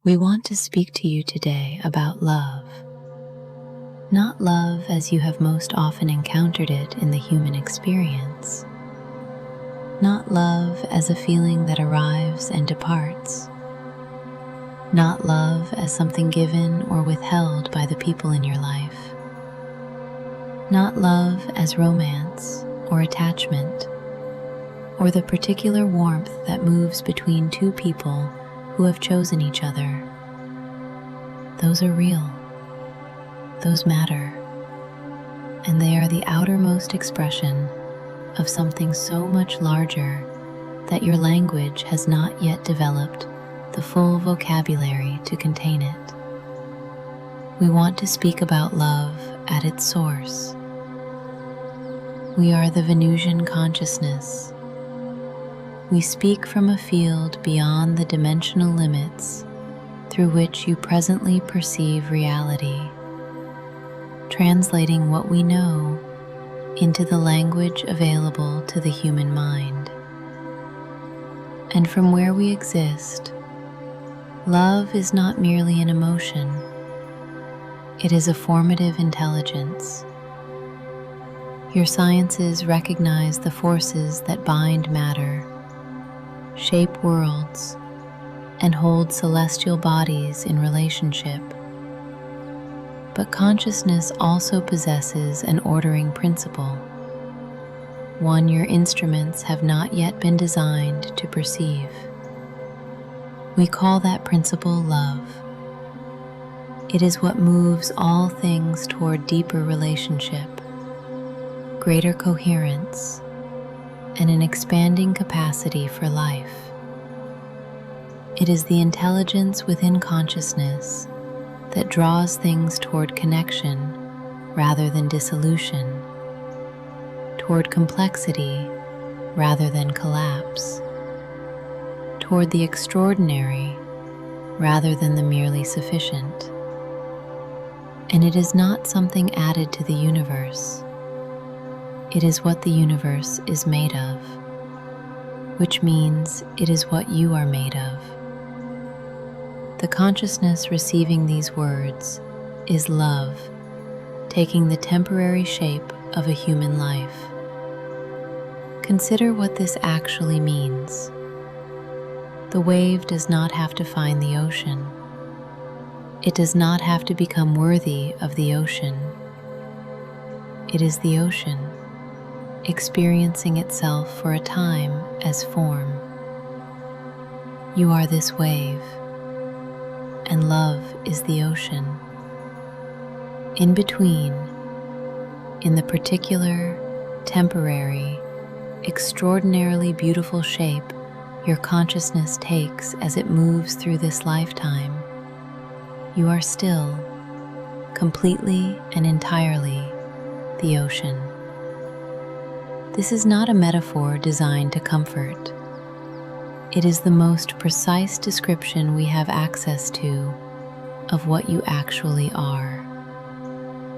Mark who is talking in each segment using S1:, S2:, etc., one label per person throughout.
S1: We want to speak to you today about love. Not love as you have most often encountered it in the human experience. Not love as a feeling that arrives and departs. Not love as something given or withheld by the people in your life. Not love as romance or attachment, or the particular warmth that moves between two people who have chosen each other. Those are real. Those matter. And they are the outermost expression of something so much larger that your language has not yet developed the full vocabulary to contain it. We want to speak about love at its source. We are the Venusian consciousness. We speak from a field beyond the dimensional limits through which you presently perceive reality, translating what we know into the language available to the human mind. And from where we exist, love is not merely an emotion, it is a formative intelligence. Your sciences recognize the forces that bind matter, shape worlds, and hold celestial bodies in relationship. But consciousness also possesses an ordering principle, one your instruments have not yet been designed to perceive. We call that principle love. It is what moves all things toward deeper relationship, greater coherence, and an expanding capacity for life. It is the intelligence within consciousness that draws things toward connection rather than dissolution, toward complexity rather than collapse, toward the extraordinary rather than the merely sufficient. And it is not something added to the universe. It is what the universe is made of, which means it is what you are made of. The consciousness receiving these words is love, taking the temporary shape of a human life. Consider what this actually means. The wave does not have to find the ocean. It does not have to become worthy of the ocean. It is the ocean, experiencing itself for a time as form. You are this wave, and love is the ocean. In between, in the particular, temporary, extraordinarily beautiful shape your consciousness takes as it moves through this lifetime, you are still, completely and entirely, the ocean. This is not a metaphor designed to comfort. It is the most precise description we have access to of what you actually are.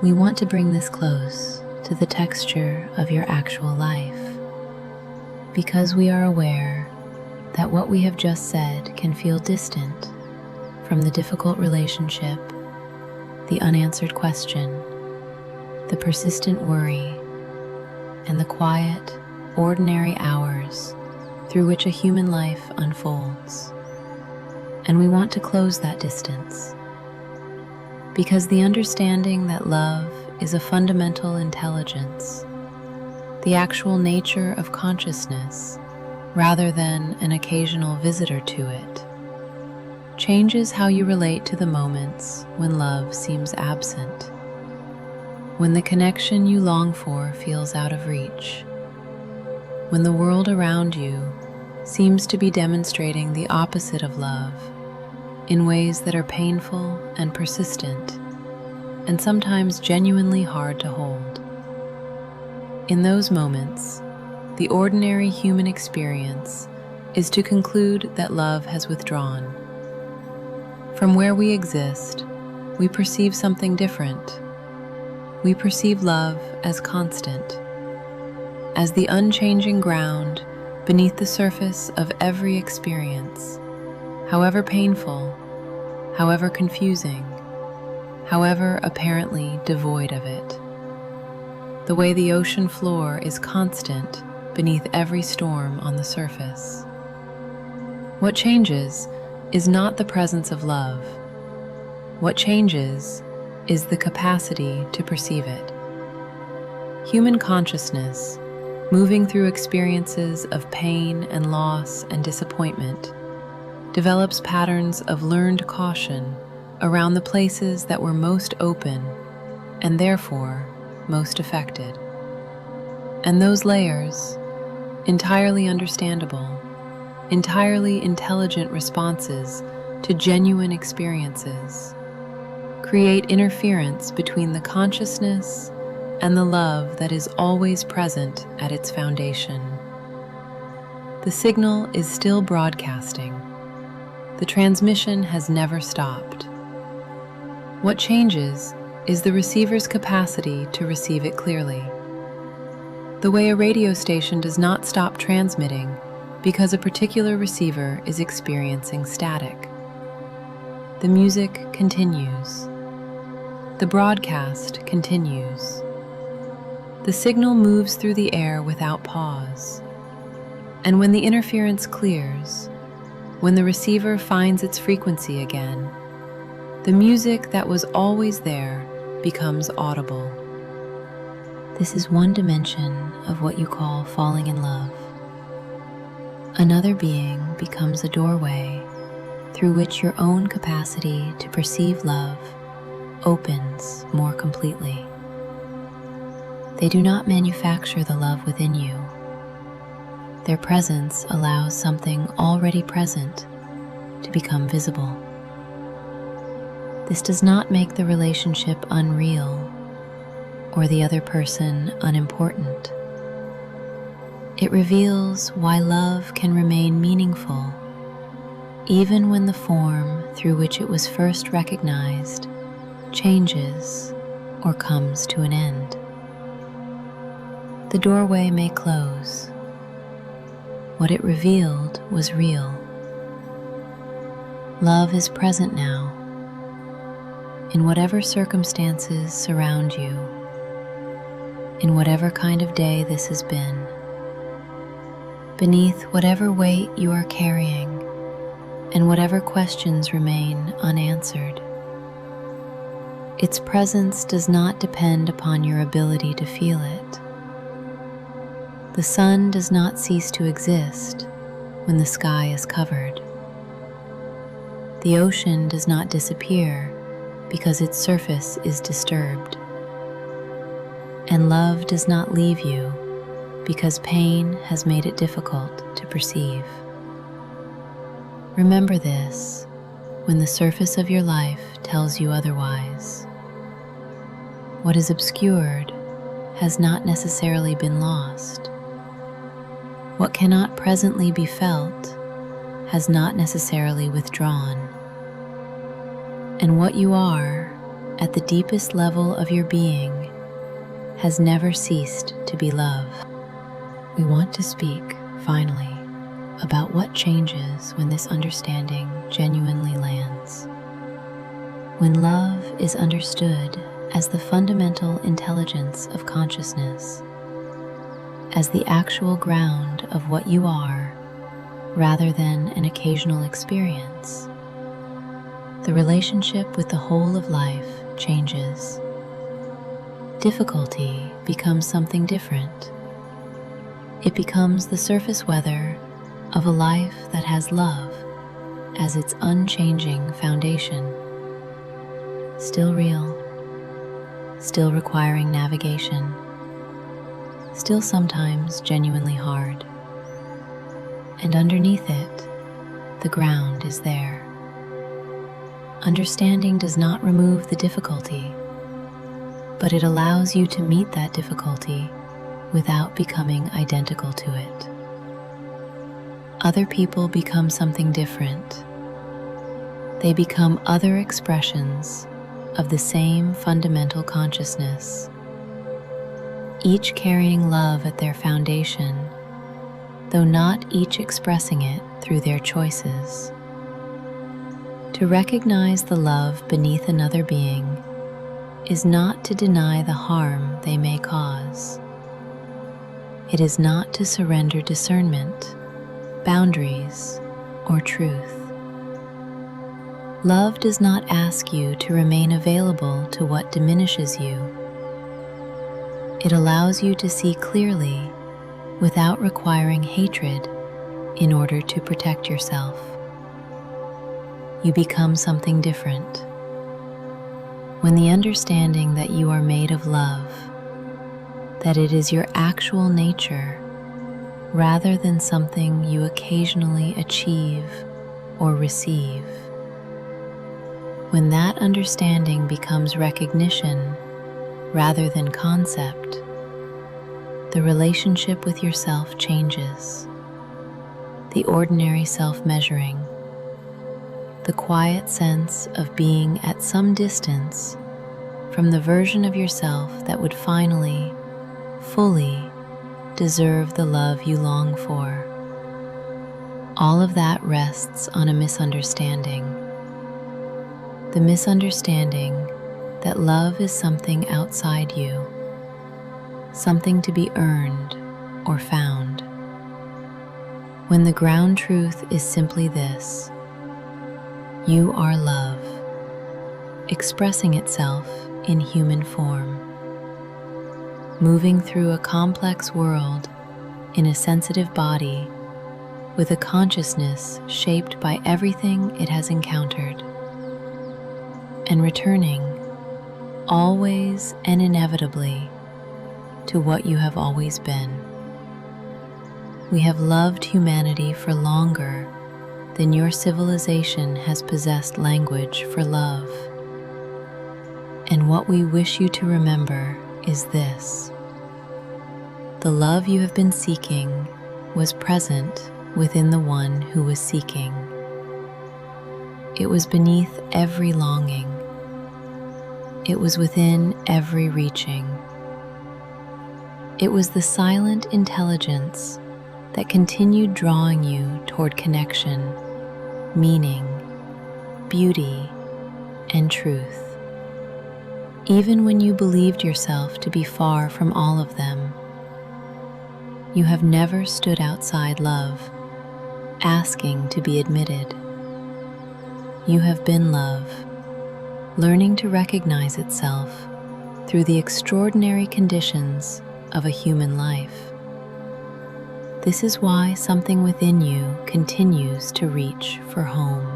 S1: We want to bring this close to the texture of your actual life, because we are aware that what we have just said can feel distant from the difficult relationship, the unanswered question, the persistent worry, and the quiet, ordinary hours through which a human life unfolds. And we want to close that distance, because the understanding that love is a fundamental intelligence, the actual nature of consciousness, rather than an occasional visitor to it, changes how you relate to the moments when love seems absent, when the connection you long for feels out of reach, when the world around you seems to be demonstrating the opposite of love in ways that are painful and persistent, and sometimes genuinely hard to hold. In those moments, the ordinary human experience is to conclude that love has withdrawn. From where we exist, we perceive something different. We perceive love as constant, as the unchanging ground beneath the surface of every experience, however painful, however confusing, however apparently devoid of it. The way the ocean floor is constant beneath every storm on the surface. What changes is not the presence of love. What changes is the capacity to perceive it. Human consciousness, moving through experiences of pain and loss and disappointment, develops patterns of learned caution around the places that were most open and therefore most affected. And those layers, entirely understandable, entirely intelligent responses to genuine experiences, create interference between the consciousness and the love that is always present at its foundation. The signal is still broadcasting. The transmission has never stopped. What changes is the receiver's capacity to receive it clearly. The way a radio station does not stop transmitting because a particular receiver is experiencing static. The music continues. The broadcast continues. The signal moves through the air without pause. And when the interference clears, when the receiver finds its frequency again, the music that was always there becomes audible. This is one dimension of what you call falling in love. Another being becomes a doorway through which your own capacity to perceive love opens more completely. They do not manufacture the love within you. Their presence allows something already present to become visible. This does not make the relationship unreal or the other person unimportant. It reveals why love can remain meaningful even when the form through which it was first recognized changes or comes to an end. The doorway may close. What it revealed was real. Love is present now, in whatever circumstances surround you, in whatever kind of day this has been, beneath whatever weight you are carrying, and whatever questions remain unanswered. Its presence does not depend upon your ability to feel it. The sun does not cease to exist when the sky is covered. The ocean does not disappear because its surface is disturbed. And love does not leave you because pain has made it difficult to perceive. Remember this when the surface of your life tells you otherwise. What is obscured has not necessarily been lost. What cannot presently be felt has not necessarily withdrawn. And what you are, at the deepest level of your being, has never ceased to be love. We want to speak, finally, about what changes when this understanding genuinely lands. When love is understood as the fundamental intelligence of consciousness, as the actual ground of what you are, rather than an occasional experience, the relationship with the whole of life changes. Difficulty becomes something different. It becomes the surface weather of a life that has love as its unchanging foundation. Still real, still requiring navigation, still sometimes genuinely hard. And underneath it, the ground is there. Understanding does not remove the difficulty, but it allows you to meet that difficulty without becoming identical to it. Other people become something different. They become other expressions of the same fundamental consciousness, each carrying love at their foundation, though not each expressing it through their choices. To recognize the love beneath another being is not to deny the harm they may cause. It is not to surrender discernment, boundaries, or truth. Love does not ask you to remain available to what diminishes you. It allows you to see clearly without requiring hatred in order to protect yourself. You become something different when the understanding that you are made of love, that it is your actual nature rather than something you occasionally achieve or receive. When that understanding becomes recognition rather than concept, the relationship with yourself changes. The ordinary self-measuring, the quiet sense of being at some distance from the version of yourself that would finally, fully deserve the love you long for. All of that rests on a misunderstanding. The misunderstanding that love is something outside you, something to be earned or found. When the ground truth is simply this: you are love, expressing itself in human form, moving through a complex world in a sensitive body with a consciousness shaped by everything it has encountered, and returning always and inevitably to what you have always been. We have loved humanity for longer than your civilization has possessed language for love. And what we wish you to remember is this: the love you have been seeking was present within the one who was seeking. It was beneath every longing. It was within every reaching. It was the silent intelligence that continued drawing you toward connection, meaning, beauty, and truth. Even when you believed yourself to be far from all of them, you have never stood outside love, asking to be admitted. You have been love, learning to recognize itself through the extraordinary conditions of a human life. This is why something within you continues to reach for home.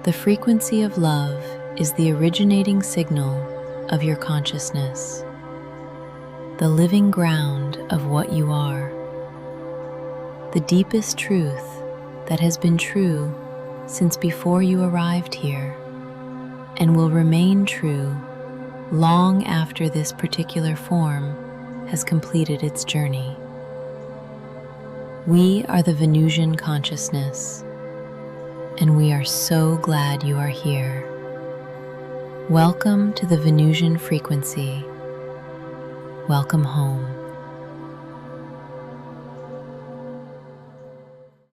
S1: The frequency of love is the originating signal of your consciousness, the living ground of what you are, the deepest truth that has been true since before you arrived here and will remain true long after this particular form has completed its journey. We are the Venusian consciousness, and we are so glad you are here. Welcome to the Venusian Frequency. Welcome home.